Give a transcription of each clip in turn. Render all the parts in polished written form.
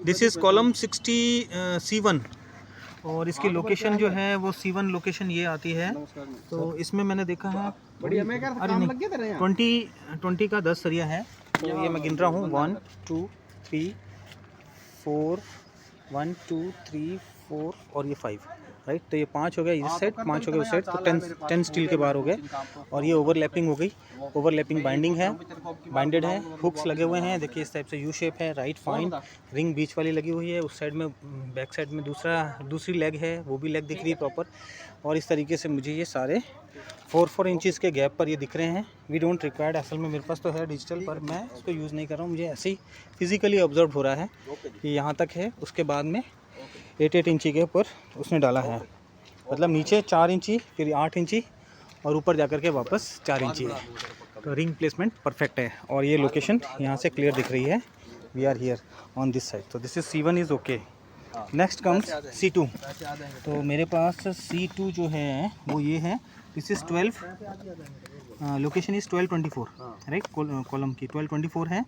This is column 60 C1 और इसकी location जो है वो C1 लोकेशन ये आती है। तो इसमें मैंने देखा है अरे नहीं 20 का 10 सरिया है। तो ये मैं गिन रहा हूँ 1 2 3 4 1 2 3 4 और ये 5 राइट। तो ये 5 हो गया इस साइड, 5 हो गया उस साइड, तो 10 स्टील के बार हो गए। और ये ओवरलैपिंग हो गई, ओवरलैपिंग बाइंडिंग है, बाइंडेड है, हुक्स लगे हुए हैं। देखिए इस टाइप से यू शेप है, राइट फाइन। रिंग बीच वाली लगी हुई है, उस साइड में बैक साइड में दूसरी लेग है, वो भी लेग दिख रही है प्रॉपर। और इस तरीके से मुझे ये सारे 4 इंचज़ के गैप पर ये दिख रहे हैं। वी डोंट रिक्वायर्ड, असल में मेरे पास तो है डिजिटल, पर मैं इसको यूज़ नहीं कर रहा हूँ। मुझे ऐसे ही फिजिकली ऑब्जर्व हो रहा है कि यहाँ तक है, उसके बाद में 8 इंची के ऊपर उसने डाला है। मतलब नीचे 4 इंची, फिर 8 इंची और ऊपर जाकर के वापस 4 इंची है। तो रिंग प्लेसमेंट परफेक्ट है। और ये लोकेशन यहाँ से क्लियर दिख रही है। We are here on this side. तो this is C1 is okay. Next comes C2। तो मेरे पास C2 जो है वो ये है। This is 12, location is 1224 right. Column की 1224 है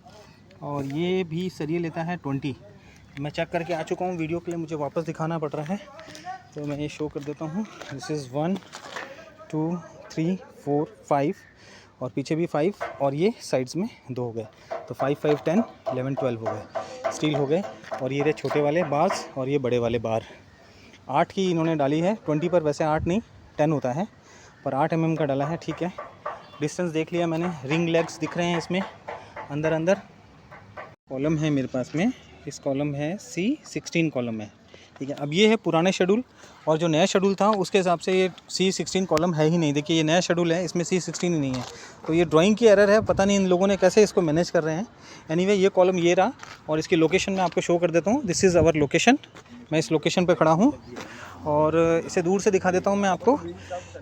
और ये भी सरिये लेता है 20। मैं चेक करके आ चुका हूँ, वीडियो के लिए मुझे वापस दिखाना पड़ रहा है, तो मैं ये शो कर देता हूँ। दिस इज़ 1 2 3 4 5 और पीछे भी 5 और ये साइड्स में 2 हो गए। तो 5 5 10 11 12 हो गए, स्टील हो गए। और ये रहे छोटे वाले बार्स और ये बड़े वाले बार। 8 की इन्होंने डाली है, 20 पर वैसे 8 नहीं 10 होता है, पर 8 mm का डाला है, ठीक है। डिस्टेंस देख लिया मैंने, रिंग लेग्स दिख रहे हैं इसमें अंदर अंदर। कॉलम है मेरे पास में, इस कॉलम है C16 कॉलम है, ठीक है। अब ये है पुराने शेड्यूल और जो नया शेड्यूल था उसके हिसाब से ये C16 कॉलम है ही नहीं। देखिए ये नया शेड्यूल है, इसमें C16 ही नहीं है। तो ये ड्राइंग की एरर है, पता नहीं इन लोगों ने कैसे इसको मैनेज कर रहे हैं। एनीवे ये कॉलम ये रहा और इसकी लोकेशन मैं आपको शो कर देता हूँ। This is our location. मैं इस लोकेशन पर खड़ा हूँ और इसे दूर से दिखा देता हूँ मैं आपको।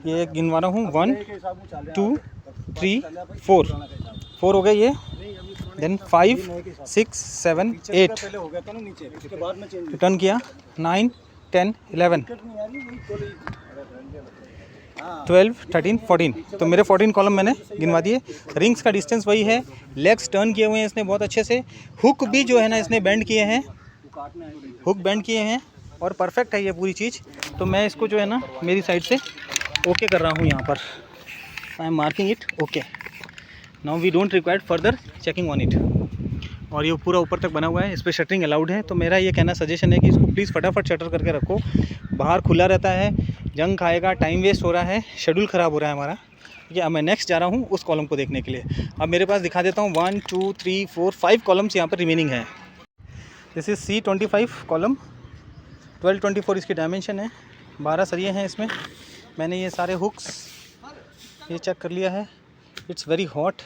ये गिनवा रहा हूँ 1 2 3 4 हो गए ये, देन 5 6 7 8 टर्न किया, 9 10 11 12 13 14। तो मेरे 14 कॉलम मैंने गिनवा दिए। रिंग्स का डिस्टेंस वही है, लेग्स टर्न किए हुए हैं इसने बहुत अच्छे से। हुक भी जो है ना इसने बेंड किए हैं, हुक बेंड किए हैं और परफेक्ट है ये पूरी चीज़। तो मैं इसको जो है ना मेरी साइड से ओके कर रहा हूँ यहाँ पर। I am marking it okay. Now we don't required further checking on it. और ये पूरा ऊपर तक बना हुआ है, इस पर शटरिंग अलाउड है। तो मेरा ये कहना सजेशन है कि इसको प्लीज़ फटाफट शटर करके रखो। बाहर खुला रहता है, जंग खाएगा, टाइम वेस्ट हो रहा है, शेड्यूल ख़राब हो रहा है हमारा। ठीक है, अब मैं नेक्स्ट जा रहा हूँ उस कॉलम को देखने के लिए। अब मेरे पास दिखा देता हूँ 1 2 3 4 5 कॉलम्स यहाँ पर रिमेनिंग है। दिस इज़ C25 कॉलम, 1224 इसकी डायमेंशन है, 12 सरिये हैं इसमें। मैंने ये सारे हुक्स ये चेक कर लिया है। It's very hot,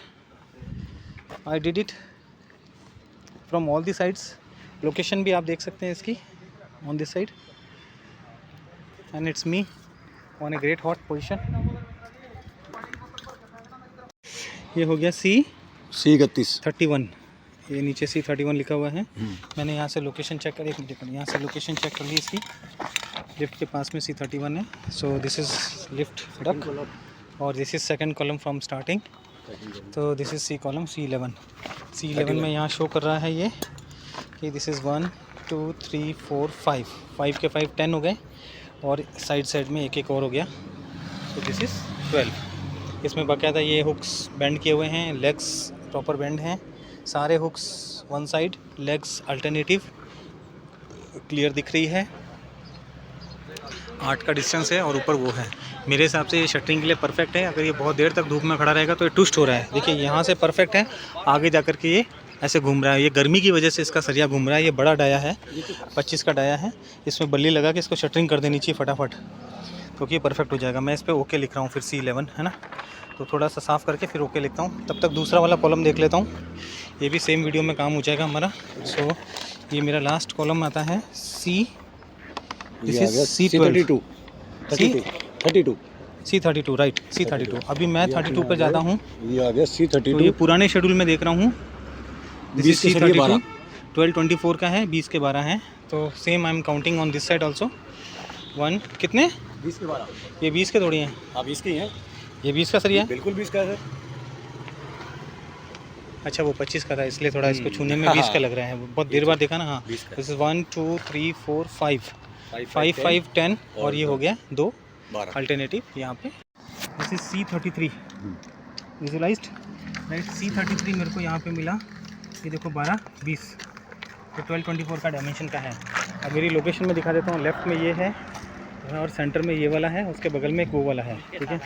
I did it from all the sides. Location भी आप देख सकते हैं इसकी on this side and it's me on a great hot position. ये हो गया C31, ये नीचे C31 लिखा हुआ है। मैंने यहाँ से लोकेशन चेक करी, यहाँ से लोकेशन चेक कर ली इसकी। लिफ्ट के पास में C31 है। So this is lift duck और this is second column from starting. तो this is C column C11 में यहाँ शो कर रहा है ये कि दिस इज़ 1 2 3 4 5 के 5 10 हो गए और साइड में एक एक और हो गया। तो दिस इज़ 12। इसमें बाकायदा ये हुक्स बेंड किए हुए हैं, लेग्स प्रॉपर बेंड हैं, सारे hooks one side, legs alternative clear दिख रही है। 8 का डिस्टेंस है और ऊपर वो है। मेरे हिसाब से ये शटरिंग के लिए परफेक्ट है। अगर ये बहुत देर तक धूप में खड़ा रहेगा तो ये ट्विस्ट हो रहा है। देखिए यहाँ से परफेक्ट है, आगे जाकर के ये ऐसे घूम रहा है। ये गर्मी की वजह से इसका सरिया घूम रहा है। ये बड़ा डाया है, 25 का डाया है। इसमें बल्ली लगा के इसको शटरिंग कर देनी चाहिए फटाफट, क्योंकि ये परफेक्ट हो जाएगा। मैं इस पर ओके लिख रहा हूँ फिर C11 है ना। तो थोड़ा सा साफ़ करके फिर ओके लिखता हूँ। तब तक दूसरा वाला कॉलम देख लेता हूँ, ये भी सेम वीडियो में काम हो जाएगा हमारा। सो ये मेरा लास्ट कॉलम आता है C32 राइट, C32। अभी मैं 32 पे जाता हूँ। ये आ गया C32। तो ये पुराने शेड्यूल में देख रहा हूँ। दिस इज C32, 1224 का है, 20 के 12 हैं। तो same I am counting on this side also. 1 कितने 20 के 12। ये 20 के थोड़ी हैं, आप 20 के हैं, ये 20 का सरिया है। बिल्कुल 20 का है सर। अच्छा वो 25 का था इसलिए थोड़ा इसको छूने में 20 का लग रहा है, बहुत देर बाद देखा ना। हाँ दिस इज़ 1 2 3 4 5 5 5 10 और ये हो गया 2 अल्टरनेटिव यहाँ पे। This is C33 visualised right. C33 मेरे को यहाँ पे मिला, ये देखो 12 20 तो 1224 का डायमेंशन का है। अब मेरी लोकेशन में दिखा देता हूँ, लेफ्ट में ये है और सेंटर में ये वाला है, उसके बगल में एक वो वाला है, ठीक है।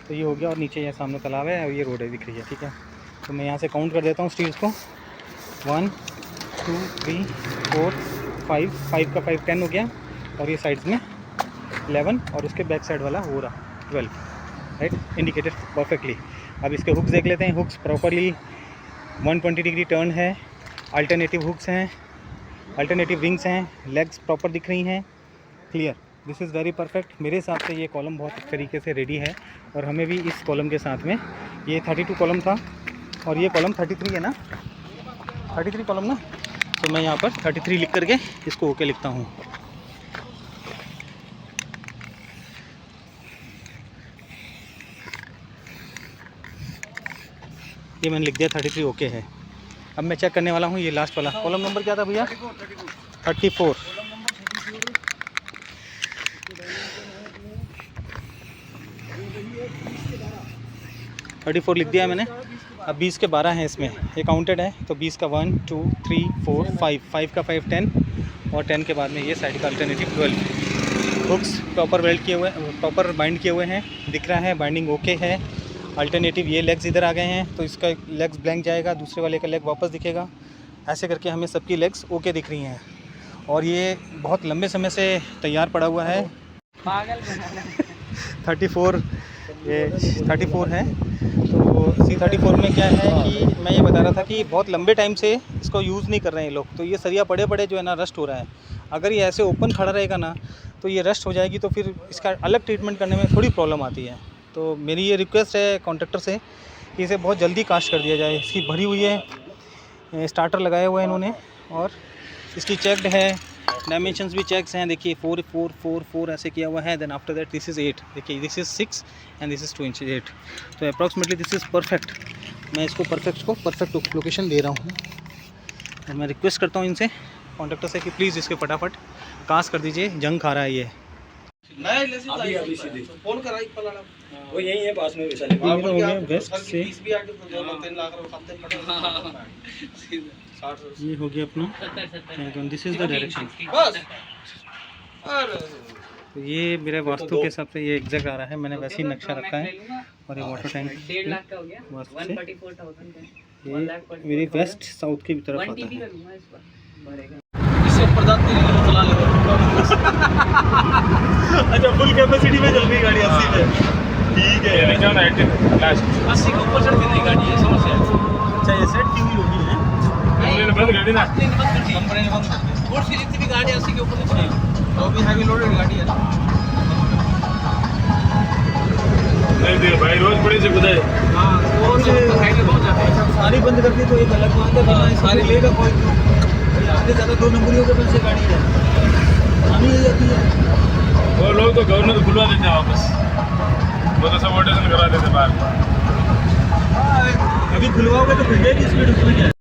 तो ये हो गया और नीचे ये सामने तालाब है और ये रोड है दिख रही है, ठीक है। तो मैं यहाँ से काउंट कर देता हूँ स्टील्स को, 1 2 3 4 5 5 का 5 10 हो गया और ये साइड्स में 11 और उसके बैक साइड वाला हो रहा 12 राइट, इंडिकेटेड परफेक्टली। अब इसके हुक्स देख लेते हैं। हुक्स प्रॉपरली 120 डिग्री टर्न है, अल्टरनेटिव हुक्स हैं, अल्टरनेटिव रिंग्स हैं, लेग्स प्रॉपर दिख रही हैं, clear. This is very perfect. मेरे हिसाब से ये कॉलम बहुत अच्छे तरीके से रेडी है और हमें भी इस कॉलम के साथ में, ये 32 कॉलम था और ये कॉलम 33 है ना, 33 कॉलम ना, तो मैं यहाँ पर 33 लिख करके इसको ओके लिखता हूँ। ये मैंने लिख दिया 33 ओके है। अब मैं चेक करने वाला हूँ ये लास्ट वाला कॉलम नंबर क्या था भैया, 34 34 लिख दिया है मैंने। अब 20 के 12 हैं इसमें, ये काउंटेड है तो 20 का 1 2 3 4 5 5 का 5 10 और 10 के बाद में ये साइड का अल्टरनेटिव 12। हुक्स प्रॉपर वेल्ड किए हुए, प्रॉपर बाइंड किए हुए हैं, दिख रहा है बाइंडिंग ओके है। अल्टरनेटिव ये लेग्स इधर आ गए हैं तो इसका लेग्स ब्लैंक जाएगा, दूसरे वाले का लेग वापस दिखेगा, ऐसे करके हमें सबकी लेग्स ओके दिख रही हैं। और ये बहुत लंबे समय से तैयार पड़ा हुआ है। 34 ये 34 है। तो C34 में क्या है कि मैं ये बता रहा था कि बहुत लंबे टाइम से इसको यूज़ नहीं कर रहे हैं लोग, तो ये सरिया पड़े पड़े जो है ना रस्ट हो रहा है। अगर ये ऐसे ओपन खड़ा रहेगा ना तो ये रस्ट हो जाएगी, तो फिर इसका अलग ट्रीटमेंट करने में थोड़ी प्रॉब्लम आती है। तो मेरी ये रिक्वेस्ट है कॉन्ट्रैक्टर से कि इसे बहुत जल्दी कास्ट कर दिया जाए। इसकी भरी हुई है, स्टार्टर लगाए हुए हैं इन्होंने और इसकी चेक्ड है, डायमेंशंस भी चेक्स हैं। देखिए 4 4 4 4 ऐसे किया हुआ है। Then after that this is 8, देखिए this is 6 and this is 2 inch 8। तो अप्रॉक्सीमेटली दिस इज़ परफेक्ट। मैं इसको परफेक्ट लोकेशन दे रहा हूँ और मैं रिक्वेस्ट करता हूँ इनसे, कॉन्ट्रैक्टर से, कि प्लीज़ इसके फटाफट कास्ट कर दीजिए, जंग खा रहा है ये। अभी सीधे फोन करा वो यही है पास में वैसा वेस्ट से ये हो गया अपना, दिस इज़ द डायरेक्शन। तो ये मेरे वास्तु के हिसाब से ये एग्जैक्ट आ रहा है, मैंने वैसे ही नक्शा रखा है। और ये वाटर टैंक 1,50,000 का हो गया, 1,44,000 का, ये मेरी वेस्ट साउथ की तरफ आता है। अच्छा फुल कैपेसिटी में चल रही गाड़ी 80 पे, ठीक है। 80 के ऊपर चढ़ती नहीं गाड़ी है, समस्या। अच्छा ये सेट की हुई होगी है, बंद कर दी ना कंपनी ने, बंद कर दी। स्पोर्ट्स की जितनी भी गाड़ी 80 के ऊपर नहीं चलेगी, तो भी हैवी लोडेड गाड़ी है ना। नहीं दे भाई, रोज बड़े से खुदा है। हां वो से साइड में बहुत जाते हैं, सारी बंद कर दी तो एक अलग बात है, वरना सारी लेगा कोई आगे ज़्यादा 2 नंबरियों के पास से गाड़ी है आनी ही जाती है। वो लोग तो गवर्नर खुलवा देते हैं वापस, वो तो सब ऑर्डर करा देते बाहर। अभी खुलवाओगे तो फिर जाएगी स्पीड उसमें क्या है।